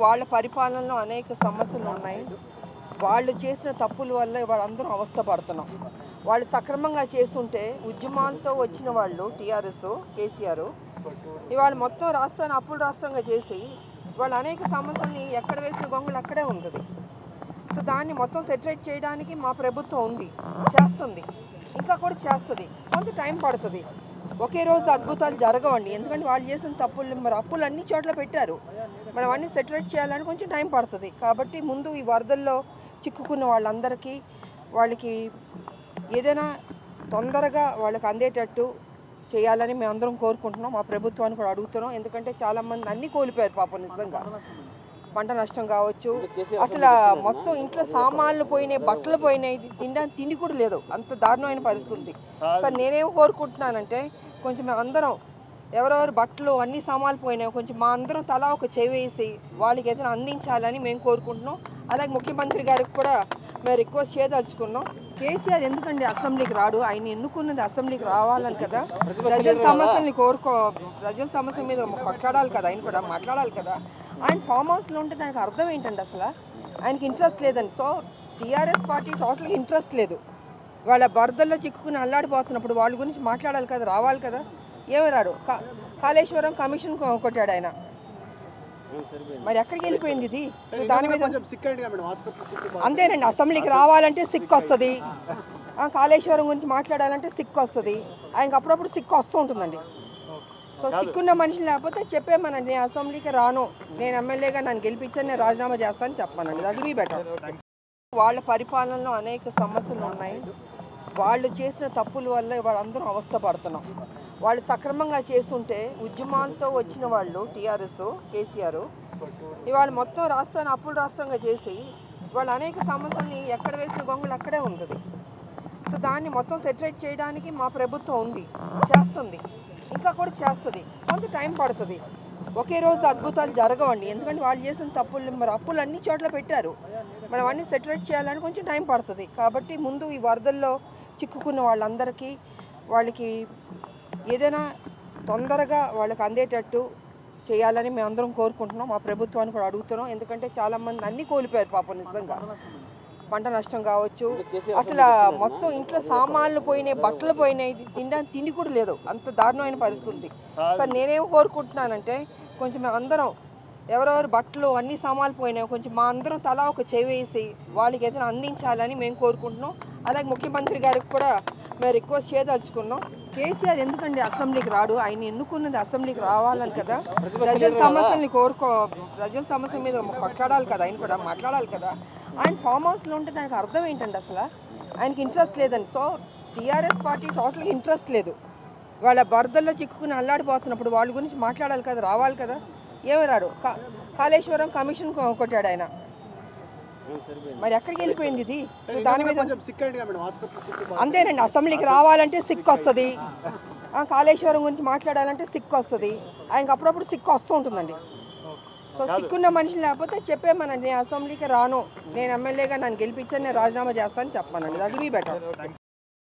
వాళ్ళ పరిపాలనలో అనేక సమస్యలు ఉన్నాయి. వాళ్ళు చేసిన తప్పుల వల్ల వాళ్ళందరం అవస్థ పడుతున్నాం. వాళ్ళు సక్రమంగా చేస్తుంటే ఉద్యమాలతో వచ్చిన వాళ్ళు టీఆర్ఎస్ కేసీఆర్ ఇవాళ మొత్తం రాష్ట్రాన్ని అప్పుల రాష్ట్రంగా చేసి వాళ్ళు అనేక సమస్యల్ని ఎక్కడ వేసిన గొంగళి అక్కడే ఉంది. సో దాన్ని మొత్తం సెటిలైట్ చేయడానికి మా ప్రభుత్వం ఉంది, చేస్తుంది, ఇంకా కూడా చేస్తుంది. కొంత టైం పడుతుంది. ఒకే రోజు అద్భుతాలు జరగవండి. ఎందుకంటే వాళ్ళు చేసిన తప్పులు మరి అప్పులు అన్ని చోట్ల పెట్టారు. మనం అన్నీ సెటిలైట్ చేయాలని కొంచెం టైం పడుతుంది. కాబట్టి ముందు ఈ వరదల్లో చిక్కుకున్న వాళ్ళందరికీ వాళ్ళకి ఏదైనా తొందరగా వాళ్ళకి అందేటట్టు చేయాలని మేము అందరం కోరుకుంటున్నాం. మా ప్రభుత్వాన్ని కూడా అడుగుతున్నాం. ఎందుకంటే చాలామంది అన్నీ కోల్పోయారు పాపం. నిజంగా పంట నష్టం కావచ్చు, అసలు మొత్తం ఇంట్లో సామాన్లు పోయినాయి, బట్టలు పోయినాయి, తినడానికి తిండి కూడా లేదు. అంత దారుణమైన పరిస్థితి. సార్ నేనేం కోరుకుంటున్నానంటే కొంచెం మేము అందరం ఎవరెవరు బట్టలు అన్ని సామాన్లు పోయినాయి కొంచెం మా అందరం తలా ఒక చేవేసి వాళ్ళకి ఏదైనా అందించాలని మేము కోరుకుంటున్నాం. అలాగే ముఖ్యమంత్రి గారికి కూడా మేము రిక్వెస్ట్ చేయదలుచుకున్నాం. కేసీఆర్ ఎందుకండి అసెంబ్లీకి రాడు? ఆయన ఎన్నుకున్నది అసెంబ్లీకి రావాలని కదా, ప్రజల సమస్యల్ని ప్రజల సమస్యల మీద కొట్లాడాలి కదా, ఆయన కూడా మాట్లాడాలి కదా. ఆయన ఫామ్ హౌస్లో ఉంటే దానికి అర్థం ఏంటండి? అసలు ఆయనకి ఇంట్రెస్ట్ లేదండి. సో టీఆర్ఎస్ పార్టీ టోటల్గా ఇంట్రెస్ట్ లేదు. వాళ్ళ బరదల్లో చిక్కుకుని అల్లాడిపోతున్నప్పుడు వాళ్ళ గురించి మాట్లాడాలి కదా, రావాలి కదా. ఏమి రాడు. కాళేశ్వరం కమిషన్ కొట్టాడు ఆయన. మరి ఎక్కడికి వెళ్ళిపోయింది ఇది? దాని మీద అంతేనండి. అసెంబ్లీకి రావాలంటే సిక్కు వస్తుంది, కాళేశ్వరం గురించి మాట్లాడాలంటే సిక్కు వస్తుంది. ఆయనకు అప్పుడప్పుడు సిక్కు వస్తూ ఉంటుందండి. సో సిక్కున్న మనిషి లేకపోతే చెప్పేమనండి, నేను అసెంబ్లీకి రాను, నేను ఎమ్మెల్యేగా నన్ను గెలిపించాను, నేను రాజీనామా చేస్తానని చెప్పానండి. That be better. వాళ్ళ పరిపాలనలో అనేక సమస్యలు ఉన్నాయి. వాళ్ళు చేసిన తప్పుల వల్ల వాళ్ళందరం అవస్థ పడుతున్నాం. వాళ్ళు సక్రమంగా చేస్తుంటే ఉద్యమాలతో వచ్చిన వాళ్ళు టీఆర్ఎస్ కేసీఆర్ ఇవాళ మొత్తం రాష్ట్రాన్ని అప్పుల రాష్ట్రంగా చేసి వాళ్ళు అనేక సమస్యల్ని ఎక్కడ వేసిన గొంగళి అక్కడే ఉంది. సో దాన్ని మొత్తం సెటిలైట్ చేయడానికి మా ప్రభుత్వం ఉంది, చేస్తుంది, ఇంకా కూడా చేస్తుంది. కొంత టైం పడుతుంది. ఒకే రోజు అద్భుతాలు జరగవండి. ఎందుకంటే వాళ్ళు చేసిన తప్పులు మరి అప్పులు అన్ని చోట్ల పెట్టారు. మనం అన్నీ సెటిలైట్ చేయాలని కొంచెం టైం పడుతుంది. కాబట్టి ముందు ఈ వరదల్లో చిక్కుకున్న వాళ్ళందరికీ వాళ్ళకి ఏదైనా తొందరగా వాళ్ళకి అందేటట్టు చేయాలని మేము అందరం కోరుకుంటున్నాం. మా ప్రభుత్వాన్ని కూడా అడుగుతున్నాం. ఎందుకంటే చాలామంది అన్నీ కోల్పోయారు పాపం. నిజంగా పంట నష్టం కావచ్చు, అసలు మొత్తం ఇంట్లో సామాన్లు పోయినాయి, బట్టలు పోయినాయి, తినడానికి తిండి కూడా లేదు. అంత దారుణమైన పరిస్థితి. సార్ నేనేం కోరుకుంటున్నానంటే కొంచెం మేము అందరం ఎవరెవరు బట్టలు అన్ని సామాన్లు పోయినాయి కొంచెం మా అందరం తలా ఒక చేవేసి వాళ్ళకి ఏదైనా అందించాలని మేము కోరుకుంటున్నాం. అలాగే ముఖ్యమంత్రి గారికి కూడా మేము రిక్వెస్ట్ చేయదలుచుకున్నాం. కేసీఆర్ ఎందుకండి అసెంబ్లీకి రాడు? ఆయన ఎన్నుకున్నది అసెంబ్లీకి రావాలని కదా, ప్రజల సమస్యల మీద కొట్లాడాలి కదా, ఆయన కూడా మాట్లాడాలి కదా. ఆయన ఫామ్ హౌస్లో ఉంటే దానికి అర్థం ఏంటండి? అసలు ఆయనకి ఇంట్రెస్ట్ లేదండి. సో టీఆర్ఎస్ పార్టీ టోటల్గా ఇంట్రెస్ట్ లేదు. వాళ్ళ బరదల్లో చిక్కుకుని అల్లాడిపోతున్నప్పుడు వాళ్ళ గురించి మాట్లాడాలి కదా, రావాలి కదా. ఏమి రాడు. కాళేశ్వరం కమిషన్ కొట్టాడు ఆయన. మరి ఎక్కడికి వెళ్ళిపోయింది ఇది? దాని మీద అంతేనండి. అసెంబ్లీకి రావాలంటే సిక్కు వస్తుంది, కాళేశ్వరం గురించి మాట్లాడాలంటే సిక్కు వస్తుంది. ఆయనకు అప్పుడప్పుడు సిక్కు వస్తూ ఉంటుందండి. సో సిక్కున్న మనిషి లేకపోతే చెప్పేమనండి, నేను అసెంబ్లీకి రాను, నేను ఎమ్మెల్యేగా నన్ను గెలిపించాను, నేను రాజీనామా చేస్తానని చెప్పానండి. That be better.